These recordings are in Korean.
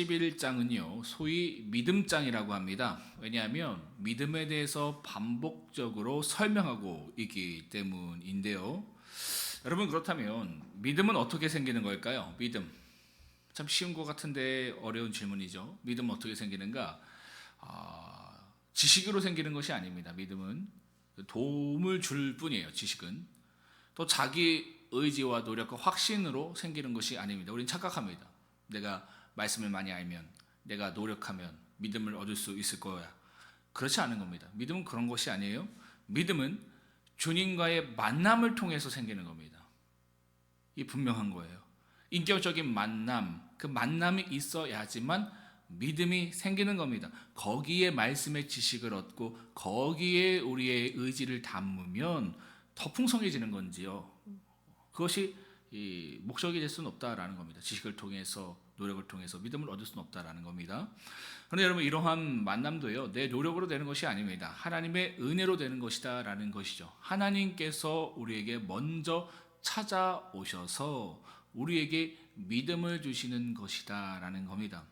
11장은요, 소위 믿음장이라고 합니다. 왜냐하면 믿음에 대해서 반복적으로 설명하고 있기 때문인데요. 여러분, 그렇다면 믿음은 어떻게 생기는 걸까요? 믿음. 참 쉬운 것 같은데 어려운 질문이죠. 믿음은 어떻게 생기는가? 지식으로 생기는 것이 아닙니다. 믿음은 도움을 줄 뿐이에요. 지식은. 또 자기 의지와 노력과 확신으로 생기는 것이 아닙니다. 우리는 착각합니다. 내가 말씀을 많이 알면, 내가 노력하면 믿음을 얻을 수 있을 거야. 그렇지 않은 겁니다. 믿음은 그런 것이 아니에요. 믿음은 주님과의 만남을 통해서 생기는 겁니다. 이 분명한 거예요. 인격적인 만남, 그 만남이 있어야지만 믿음이 생기는 겁니다. 거기에 말씀의 지식을 얻고 거기에 우리의 의지를 담으면 더 풍성해지는 건지요. 그것이 이 목적이 될 수는 없다라는 겁니다. 지식을 통해서, 노력을 통해서 믿음을 얻을 수는 없다라는 겁니다. 그런데 여러분, 이러한 만남도요, 내 노력으로 되는 것이 아닙니다. 하나님의 은혜로 되는 것이다라는 것이죠. 하나님께서 우리에게 먼저 찾아오셔서 우리에게 믿음을 주시는 것이다라는 겁니다.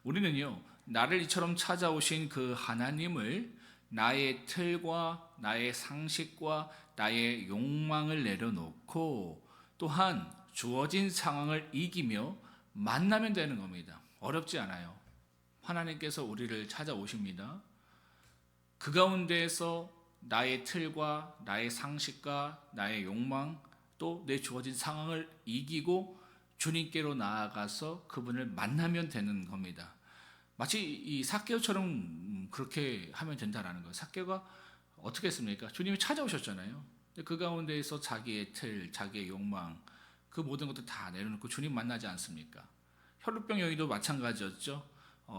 우리는요, 나를 이처럼 찾아오신 그 하나님을 나의 틀과 나의 상식과 나의 욕망을 내려놓고 또한 주어진 상황을 이기며 만나면 되는 겁니다. 어렵지 않아요. 하나님께서 우리를 찾아오십니다. 그 가운데에서 나의 틀과 나의 상식과 나의 욕망 또 내 주어진 상황을 이기고 주님께로 나아가서 그분을 만나면 되는 겁니다. 마치 이 삭개오처럼 그렇게 하면 된다라는 거예요. 삭개오가 어떻게 했습니까? 주님이 찾아오셨잖아요. 그 가운데에서 자기의 틀, 자기의 욕망, 그 모든 것들 다 내려놓고 주님 만나지 않습니까? 혈루병 여인도 마찬가지였죠.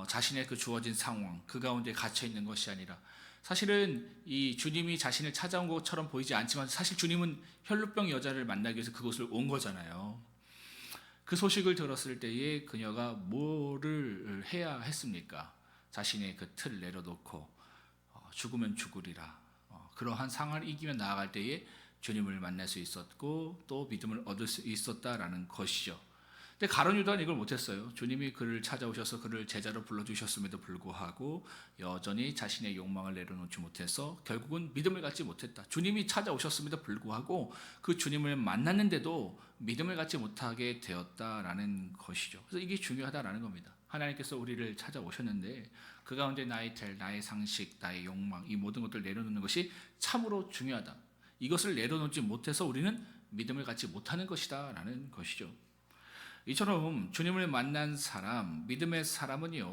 자신의 그 주어진 상황, 그 가운데 갇혀 있는 것이 아니라, 사실은 이 주님이 자신을 찾아온 것처럼 보이지 않지만 사실 주님은 혈루병 여자를 만나기 위해서 그곳을 온 거잖아요. 그 소식을 들었을 때에 그녀가 뭐를 해야 했습니까? 자신의 그 틀을 내려놓고 죽으면 죽으리라, 그러한 상황을 이기며 나아갈 때에 주님을 만날 수 있었고 또 믿음을 얻을 수 있었다라는 것이죠. 근데 가룟 유다는 이걸 못했어요. 주님이 그를 찾아오셔서 그를 제자로 불러주셨음에도 불구하고 여전히 자신의 욕망을 내려놓지 못해서 결국은 믿음을 갖지 못했다. 주님이 찾아오셨음에도 불구하고 그 주님을 만났는데도 믿음을 갖지 못하게 되었다라는 것이죠. 그래서 이게 중요하다라는 겁니다. 하나님께서 우리를 찾아오셨는데 그 가운데 나의 텔, 나의 상식, 나의 욕망, 이 모든 것들을 내려놓는 것이 참으로 중요하다. 이것을 내려놓지 못해서 우리는 믿음을 갖지 못하는 것이다 라는 것이죠. 이처럼 주님을 만난 사람, 믿음의 사람은요,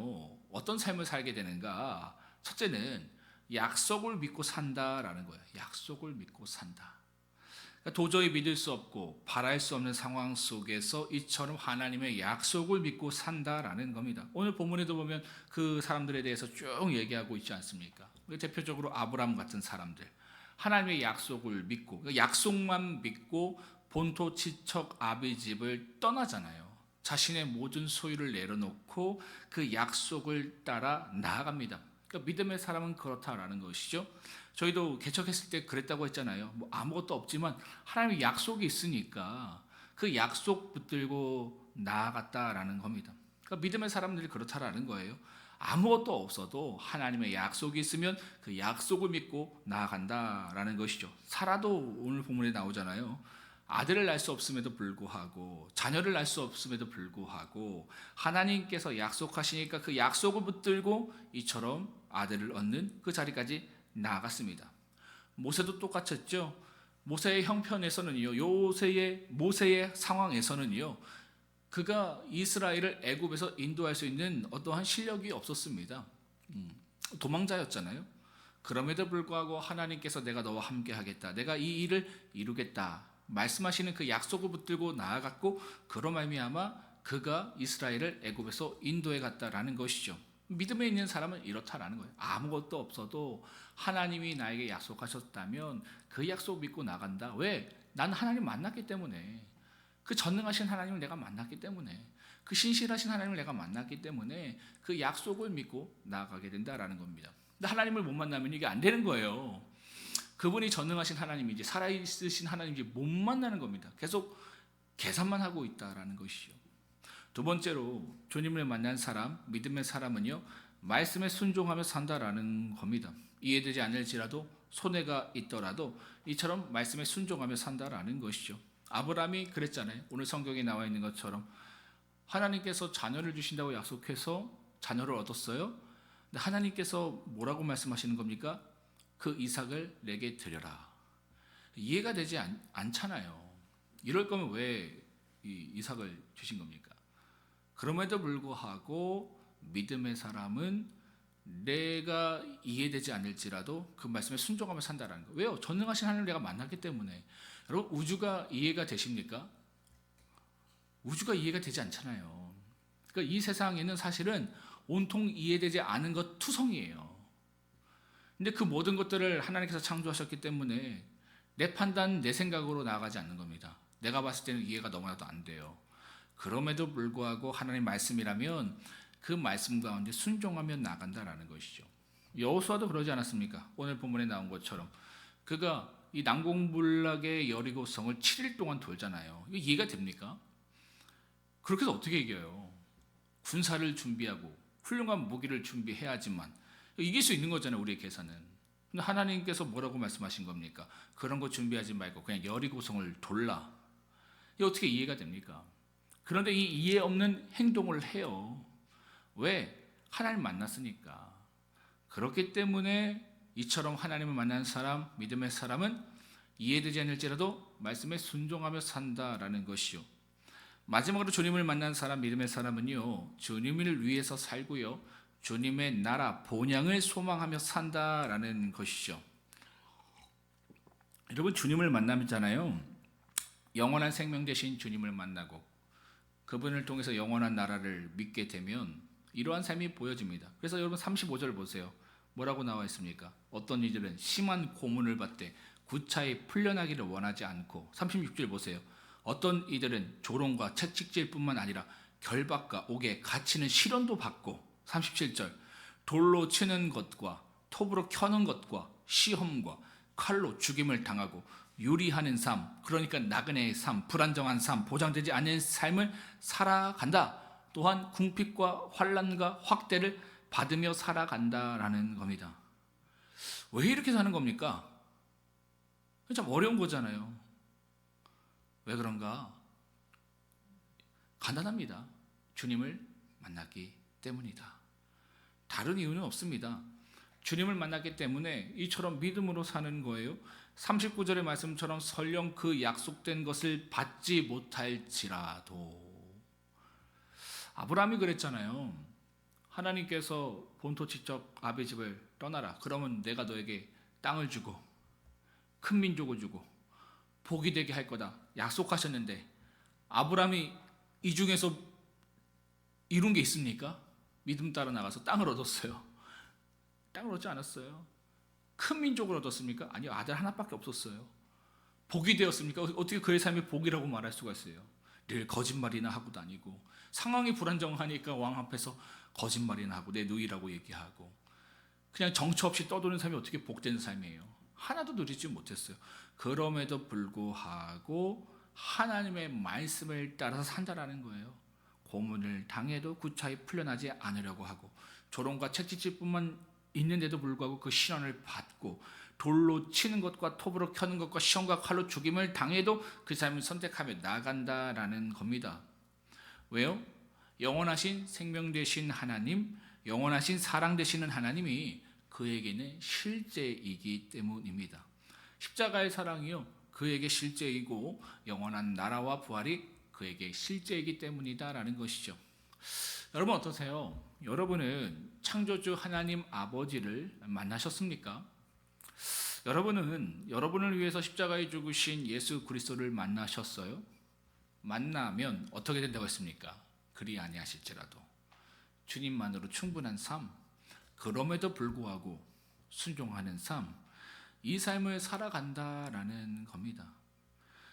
어떤 삶을 살게 되는가? 첫째는 약속을 믿고 산다라는 거예요. 약속을 믿고 산다. 도저히 믿을 수 없고 바랄 수 없는 상황 속에서 이처럼 하나님의 약속을 믿고 산다라는 겁니다. 오늘 본문에도 보면 그 사람들에 대해서 쭉 얘기하고 있지 않습니까? 대표적으로 아브라함 같은 사람들, 하나님의 약속을 믿고, 약속만 믿고 본토 친척 아비 집을 떠나잖아요. 자신의 모든 소유를 내려놓고 그 약속을 따라 나아갑니다. 그러니까 믿음의 사람은 그렇다라는 것이죠. 저희도 개척했을 때 그랬다고 했잖아요. 뭐 아무것도 없지만 하나님의 약속이 있으니까 그 약속 붙들고 나아갔다라는 겁니다. 그러니까 믿음의 사람들이 그렇다라는 거예요. 아무것도 없어도 하나님의 약속이 있으면 그 약속을 믿고 나아간다라는 것이죠. 사라도 오늘 본문에 나오잖아요. 아들을 낳을 수 없음에도 불구하고, 자녀를 낳을 수 없음에도 불구하고 하나님께서 약속하시니까 그 약속을 붙들고 이처럼 아들을 얻는 그 자리까지 나아갔습니다. 모세도 똑같았죠. 모세의 형편에서는요, 모세의 상황에서는요, 그가 이스라엘을 애굽에서 인도할 수 있는 어떠한 실력이 없었습니다. 도망자였잖아요. 그럼에도 불구하고 하나님께서 내가 너와 함께 하겠다, 내가 이 일을 이루겠다 말씀하시는 그 약속을 붙들고 나아갔고, 그로 말미암아 그가 이스라엘을 애굽에서 인도해 갔다라는 것이죠. 믿음에 있는 사람은 이렇다라는 거예요. 아무것도 없어도 하나님이 나에게 약속하셨다면 그 약속 믿고 나간다. 왜? 난 하나님 만났기 때문에. 그 전능하신 하나님을 내가 만났기 때문에, 그 신실하신 하나님을 내가 만났기 때문에 그 약속을 믿고 나아가게 된다라는 겁니다. 근데 하나님을 못 만나면 이게 안 되는 거예요. 그분이 전능하신 하나님인지 살아있으신 하나님인지 못 만나는 겁니다. 계속 계산만 하고 있다라는 것이죠. 두 번째로 주님을 만난 사람, 믿음의 사람은요, 말씀에 순종하며 산다라는 겁니다. 이해되지 않을지라도 손해가 있더라도 이처럼 말씀에 순종하며 산다라는 것이죠. 아브라함이 그랬잖아요. 오늘 성경에 나와 있는 것처럼 하나님께서 자녀를 주신다고 약속해서 자녀를 얻었어요. 근데 하나님께서 뭐라고 말씀하시는 겁니까? 그 이삭을 내게 드려라. 이해가 되지 않잖아요. 이럴 거면 왜 이 이삭을 주신 겁니까? 그럼에도 불구하고 믿음의 사람은 내가 이해되지 않을지라도 그 말씀에 순종하며 산다라는 거예요. 왜요? 전능하신 하나님을 내가 만났기 때문에. 여러분, 우주가 이해가 되십니까? 우주가 이해가 되지 않잖아요. 그러니까 이 세상에는 사실은 온통 이해되지 않은 것 투성이에요. 근데 그 모든 것들을 하나님께서 창조하셨기 때문에 내 판단, 내 생각으로 나아가지 않는 겁니다. 내가 봤을 때는 이해가 너무나도 안 돼요. 그럼에도 불구하고 하나님 말씀이라면 그 말씀 가운데 순종하며 나간다라는 것이죠. 여호수아도 그러지 않았습니까? 오늘 본문에 나온 것처럼 그가 이 난공불락의 여리고성을 7일 동안 돌잖아요. 이거 이해가 됩니까? 그렇게 해서 어떻게 이겨요? 군사를 준비하고 훌륭한 무기를 준비해야지만 이길 수 있는 거잖아요, 우리의 계산은. 근데 하나님께서 뭐라고 말씀하신 겁니까? 그런 거 준비하지 말고 그냥 여리고성을 돌라. 이게 어떻게 이해가 됩니까? 그런데 이 이해 없는 행동을 해요. 왜? 하나님 만났으니까. 그렇기 때문에 이처럼 하나님을 만난 사람, 믿음의 사람은 이해되지 않을지라도 말씀에 순종하며 산다라는 것이요. 마지막으로 주님을 만난 사람, 믿음의 사람은요, 주님을 위해서 살고요, 주님의 나라, 본향을 소망하며 산다라는 것이죠. 여러분, 주님을 만나잖아요. 영원한 생명 되신 주님을 만나고 그분을 통해서 영원한 나라를 믿게 되면 이러한 삶이 보여집니다. 그래서 여러분 35절 보세요. 뭐라고 나와 있습니까? 어떤 이들은 심한 고문을 받되 구차히 풀려나기를 원하지 않고. 36절 보세요. 어떤 이들은 조롱과 채찍질뿐만 아니라 결박과 옥에 갇히는 시련도 받고. 37절 돌로 치는 것과 톱으로 켜는 것과 시험과 칼로 죽임을 당하고 유리하는 삶, 그러니까 나그네의 삶, 불안정한 삶, 보장되지 않는 삶을 살아간다. 또한 궁핍과 환난과 확대를 받으며 살아간다라는 겁니다. 왜 이렇게 사는 겁니까? 참 어려운 거잖아요. 왜 그런가? 간단합니다. 주님을 만났기 때문이다. 다른 이유는 없습니다. 주님을 만났기 때문에 이처럼 믿음으로 사는 거예요. 39절의 말씀처럼 설령 그 약속된 것을 받지 못할지라도. 아브라함이 그랬잖아요. 하나님께서 본토 직접 아비 집을 떠나라. 그러면 내가 너에게 땅을 주고 큰 민족을 주고 복이 되게 할 거다. 약속하셨는데 아브라함이 이 중에서 이룬 게 있습니까? 믿음 따라 나가서 땅을 얻었어요. 땅을 얻지 않았어요. 큰 민족을 얻었습니까? 아니요, 아들 하나밖에 없었어요. 복이 되었습니까? 어떻게 그의 삶이 복이라고 말할 수가 있어요? 늘 거짓말이나 하고 다니고 상황이 불안정하니까 왕 앞에서 거짓말이나 하고 내 누이라고 얘기하고 그냥 정처 없이 떠도는 삶이 어떻게 복된 삶이에요? 하나도 누리지 못했어요. 그럼에도 불구하고 하나님의 말씀을 따라서 산다라는 거예요. 고문을 당해도 구차히 풀려나지 않으려고 하고 조롱과 채찍질뿐만 있는데도 불구하고 그 시련을 받고 돌로 치는 것과 톱으로 켜는 것과 시험과 칼로 죽임을 당해도 그 삶을 선택하며 나간다라는 겁니다. 왜요? 영원하신 생명 되신 하나님, 영원하신 사랑 되시는 하나님이 그에게는 실제이기 때문입니다. 십자가의 사랑이요, 그에게 실제이고 영원한 나라와 부활이 그에게 실제이기 때문이다라는 것이죠. 여러분 어떠세요? 여러분은 창조주 하나님 아버지를 만나셨습니까? 여러분은 여러분을 위해서 십자가에 죽으신 예수 그리스도를 만나셨어요? 만나면 어떻게 된다고 했습니까? 그리 아니하실지라도 주님만으로 충분한 삶, 그럼에도 불구하고 순종하는 삶, 이 삶을 살아간다라는 겁니다.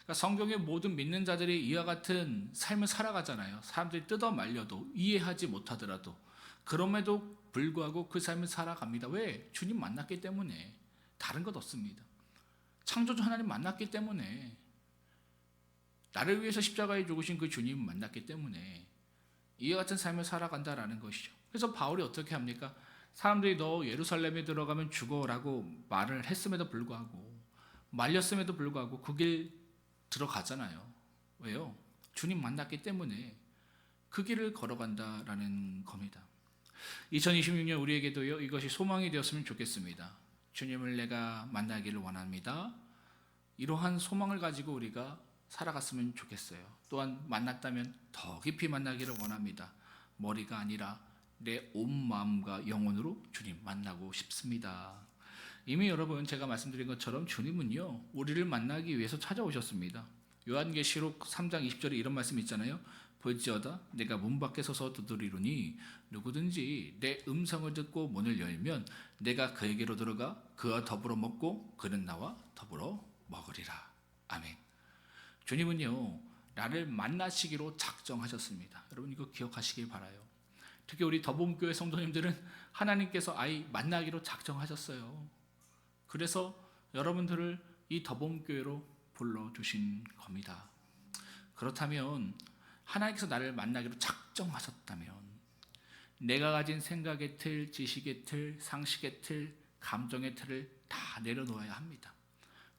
그러니까 성경의 모든 믿는 자들이 이와 같은 삶을 살아가잖아요. 사람들이 뜯어 말려도 이해하지 못하더라도 그럼에도 불구하고 그 삶을 살아갑니다. 왜? 주님 만났기 때문에. 다른 것 없습니다. 창조주 하나님 만났기 때문에. 나를 위해서 십자가에 죽으신 그 주님 만났기 때문에 이와 같은 삶을 살아간다라는 것이죠. 그래서 바울이 어떻게 합니까? 사람들이 너 예루살렘에 들어가면 죽어라고 말을 했음에도 불구하고, 말렸음에도 불구하고 그 길 들어가잖아요. 왜요? 주님 만났기 때문에 그 길을 걸어간다라는 겁니다. 2026년 우리에게도요, 이것이 소망이 되었으면 좋겠습니다. 주님을 내가 만나기를 원합니다. 이러한 소망을 가지고 우리가 살아갔으면 좋겠어요. 또한 만났다면 더 깊이 만나기를 원합니다. 머리가 아니라 내 온 마음과 영혼으로 주님 만나고 싶습니다. 이미 여러분 제가 말씀드린 것처럼 주님은요, 우리를 만나기 위해서 찾아오셨습니다. 요한계시록 3장 20절에 이런 말씀이 있잖아요. 볼지어다 내가 문 밖에 서서 두드리노니 누구든지 내 음성을 듣고 문을 열면 내가 그에게로 들어가 그와 더불어 먹고 그는 나와 더불어 먹으리라. 아멘. 주님은요, 나를 만나시기로 작정하셨습니다. 여러분 이거 기억하시길 바라요. 특히 우리 더봄교회 성도님들은 하나님께서 아이 만나기로 작정하셨어요. 그래서 여러분들을 이 더봄교회로 불러주신 겁니다. 그렇다면 하나님께서 나를 만나기로 작정하셨다면 내가 가진 생각의 틀, 지식의 틀, 상식의 틀, 감정의 틀을 다 내려놓아야 합니다.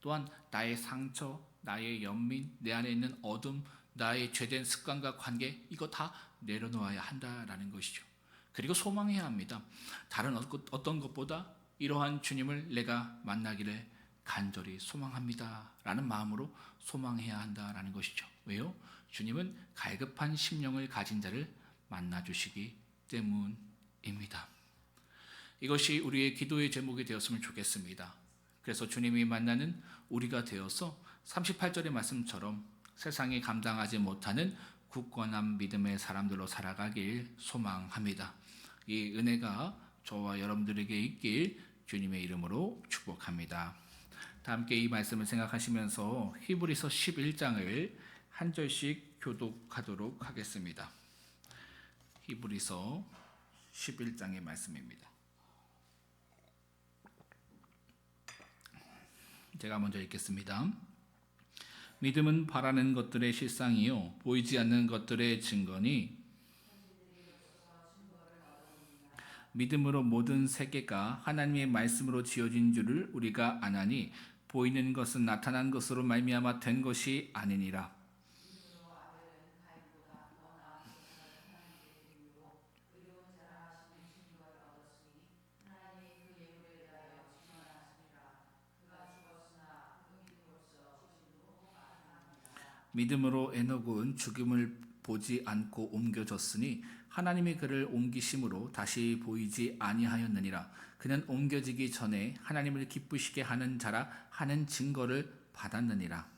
또한 나의 상처, 나의 연민, 내 안에 있는 어둠, 나의 죄된 습관과 관계, 이거 다 내려놓아야 한다라는 것이죠. 그리고 소망해야 합니다. 다른 어떤 것보다 이러한 주님을 내가 만나기를 간절히 소망합니다 라는 마음으로 소망해야 한다라는 것이죠. 왜요? 주님은 갈급한 심령을 가진 자를 만나주시기 때문입니다. 이것이 우리의 기도의 제목이 되었으면 좋겠습니다. 그래서 주님이 만나는 우리가 되어서 38절의 말씀처럼 세상이 감당하지 못하는 굳건한 믿음의 사람들로 살아가길 소망합니다. 이 은혜가 저와 여러분들에게 있길 주님의 이름으로 축복합니다. 다 함께 이 말씀을 생각하시면서 히브리서 11장을 한 절씩 교독하도록 하겠습니다. 히브리서 11장의 말씀입니다. 제가 먼저 읽겠습니다. 믿음은 바라는 것들의 실상이요 보이지 않는 것들의 증거니 믿음으로 모든 세계가 하나님의 말씀으로 지어진 줄을 우리가 아나니 보이는 것은 나타난 것으로 말미암아 된 것이 아니니라. 믿음으로 에녹은 죽음을 보지 않고 옮겨졌으니 하나님이 그를 옮기심으로 다시 보이지 아니하였느니라. 그는 옮겨지기 전에 하나님을 기쁘시게 하는 자라 하는 증거를 받았느니라.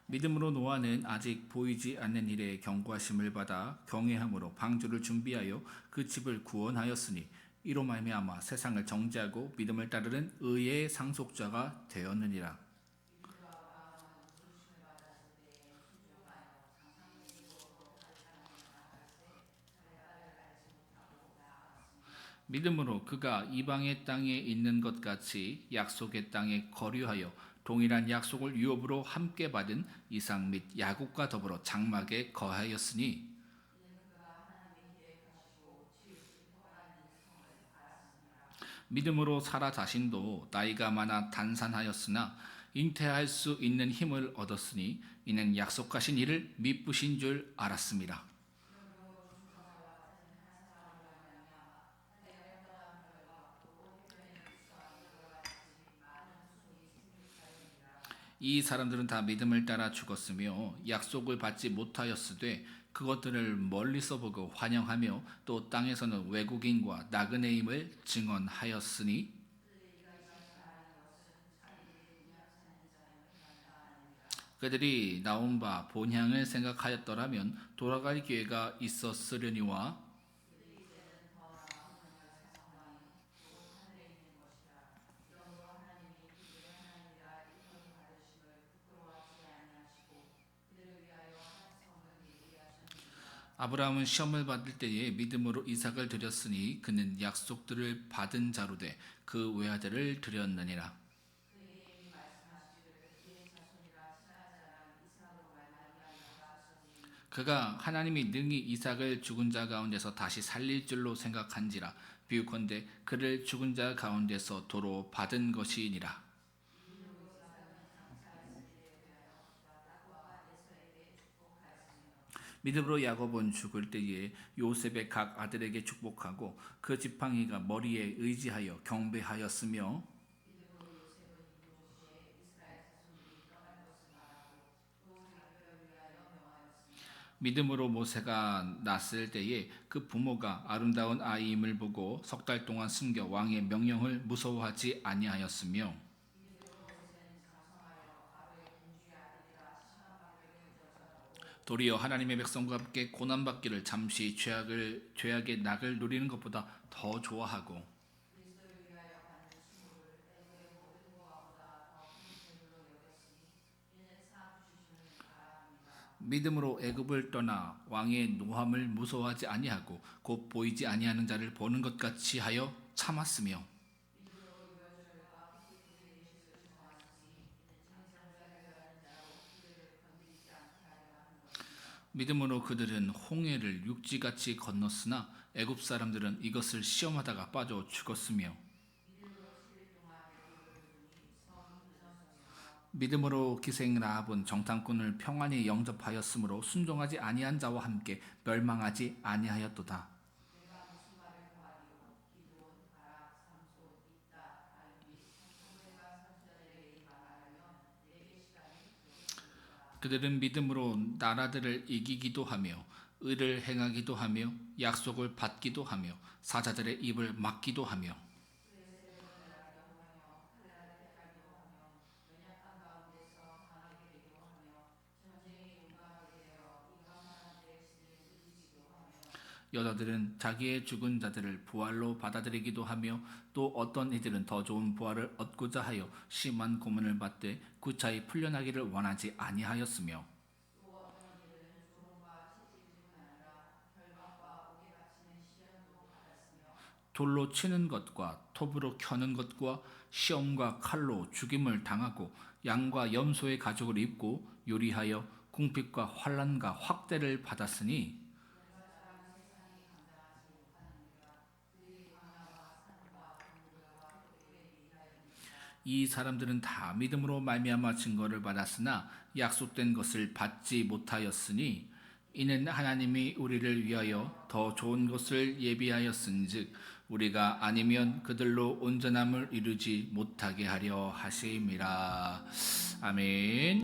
믿음으로 노아는 아직 보이지 않는 일에 경고하심을 받아 경외함으로 방주를 준비하여 그 집을 구원하였으니 이로 말미암아 세상을 정죄하고 믿음을 따르는 의의 상속자가 되었느니라. 믿음으로 그가 이방의 땅에 있는 것 같이 약속의 땅에 거류하여 동일한 약속을 유업으로 함께 받은 이삭 및 야곱과 더불어 장막에 거하였으니 믿음으로 사라 자신도 나이가 많아 단산하였으나 잉태할 수 있는 힘을 얻었으니 이는 약속하신 이를 미쁘신 줄 알았습니다. 이 사람들은 다 믿음을 따라 죽었으며 약속을 받지 못하였으되 그것들을 멀리서 보고 환영하며 또 땅에서는 외국인과 나그네임을 증언하였으니 그들이 나온 바 본향을 생각하였더라면 돌아갈 기회가 있었으려니와 아브라함은 시험을 받을 때에 믿음으로 이삭을 드렸으니 그는 약속들을 받은 자로 돼 그 외아들을 드렸느니라. 그가 하나님이 능히 이삭을 죽은 자 가운데서 다시 살릴 줄로 생각한지라. 비유컨대 그를 죽은 자 가운데서 도로 받은 것이니라. 믿음으로 야곱은 죽을 때에 요셉의 각 아들에게 축복하고 그 지팡이가 머리에 의지하여 경배하였으며, 믿음으로 모세가 낳았을 때에 그 부모가 아름다운 아이임을 보고 석 달 동안 숨겨 왕의 명령을 무서워하지 아니하였으며, 도리어 하나님의 백성과 함께 고난받기를 잠시 죄악의 낙을 누리는 것보다 더 좋아하고, 믿음으로 애굽을 떠나 왕의 노함을 무서워하지 아니하고 곧 보이지 아니하는 자를 보는 것 같이 하여 참았으며, 믿음으로 그들은 홍해를 육지같이 건넜으나 애굽 사람들은 이것을 시험하다가 빠져 죽었으며, 믿음으로 기생 라합은 정탐꾼을 평안히 영접하였으므로 순종하지 아니한 자와 함께 멸망하지 아니하였도다. 그들은 믿음으로 나라들을 이기기도 하며 의를 행하기도 하며 약속을 받기도 하며 사자들의 입을 막기도 하며, 여자들은 자기의 죽은 자들을 부활로 받아들이기도 하며 또 어떤 이들은 더 좋은 부활을 얻고자 하여 심한 고문을 받되 구차히 풀려나기를 원하지 아니하였으며, 돌로 치는 것과 톱으로 켜는 것과 시험과 칼로 죽임을 당하고 양과 염소의 가죽을 입고 요리하여 궁핍과 환난과 확대를 받았으니, 이 사람들은 다 믿음으로 말미암아 증거를 받았으나 약속된 것을 받지 못하였으니, 이는 하나님이 우리를 위하여 더 좋은 것을 예비하였은즉 우리가 아니면 그들로 온전함을 이루지 못하게 하려 하심이라. 아멘.